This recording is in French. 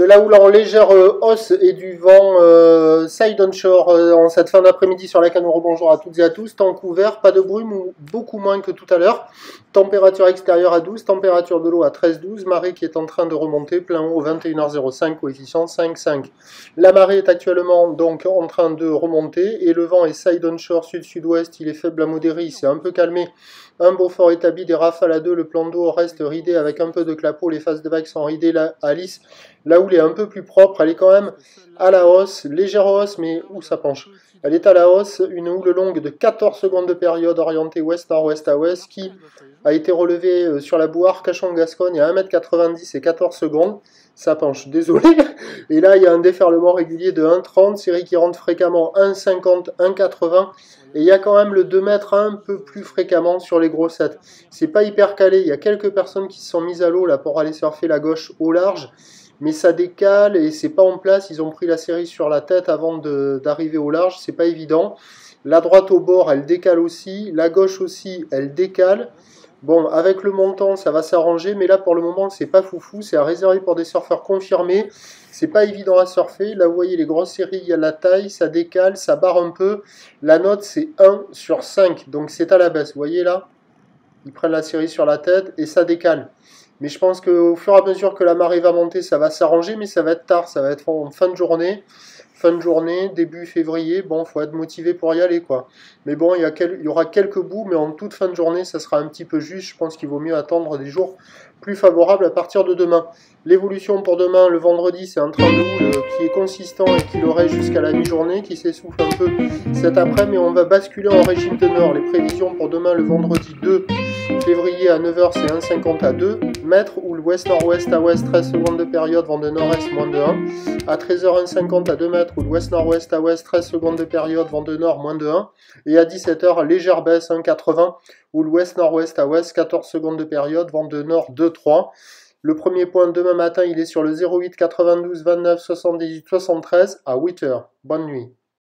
là où en légère hausse et du vent side onshore en cette fin d'après-midi sur la Canoro. Bonjour à toutes et à tous. Temps couvert, pas de brume ou beaucoup moins que tout à l'heure. Température extérieure à 12, température de l'eau à 13-12. Marée qui est en train de remonter, plein haut 21h05, coefficient 5,5. La marée est actuellement donc en train de remonter et le vent est side onshore sud-sud-ouest. Il est faible à modéré, il s'est un peu calmé. Un beau fort établi, des rafales à 2, le plan d'eau reste ridé avec un peu de clapot, les faces de vagues sont ridées à lisse. Là où elle est un peu plus propre, elle est quand même à la hausse, légère hausse, mais où ça penche. Elle est à la hausse, une houle longue de 14 secondes de période orientée ouest-nord-ouest à ouest qui a été relevée sur la bouard Cachon-Gascogne à 1,90 m et 14 secondes. Ça penche, désolé. Et là, il y a un déferlement régulier de 1,30, série qui rentre fréquemment 1,50, 1,80. Et il y a quand même le 2 mètres un peu plus fréquemment sur les grossettes. C'est pas hyper calé. Il y a quelques personnes qui se sont mises à l'eau là pour aller surfer la gauche au large. Mais ça décale et c'est pas en place. Ils ont pris la série sur la tête avant d'arriver au large. C'est pas évident. La droite au bord, elle décale aussi. La gauche aussi, elle décale. Bon, avec le montant, ça va s'arranger, mais là, pour le moment, c'est pas foufou, c'est à réserver pour des surfeurs confirmés. C'est pas évident à surfer. Là, vous voyez, les grosses séries, il y a la taille, ça décale, ça barre un peu. La note, c'est 1 sur 5, donc c'est à la baisse. Vous voyez là, ils prennent la série sur la tête et ça décale. Mais je pense qu'au fur et à mesure que la marée va monter, ça va s'arranger, mais ça va être tard, ça va être en fin de journée. Fin de journée, début février, bon, faut être motivé pour y aller, quoi. Mais bon, il y aura quelques bouts, mais en toute fin de journée, ça sera un petit peu juste. Je pense qu'il vaut mieux attendre des jours plus favorables à partir de demain. L'évolution pour demain, le vendredi, c'est un train de houle qui est consistant et qui l'aurait jusqu'à la mi-journée, qui s'essouffle un peu cet après, mais on va basculer en régime de nord. Les prévisions pour demain, le vendredi 2 février à 9 h, c'est 1,50 à 2 mètres, ou le ouest-nord-ouest à ouest, 13 secondes de période, vent de nord-est, moins de 1. À 13 h, 1,50 à 2 mètres, ou l'ouest-nord-ouest à ouest, 13 secondes de période, vent de nord, moins de 1. Et à 17 h, légère baisse, 1,80, ou l'ouest-nord-ouest à ouest, 14 secondes de période, vent de nord, 2,3. Le premier point demain matin, il est sur le 08 92 29 78 73 à 8 h. Bonne nuit.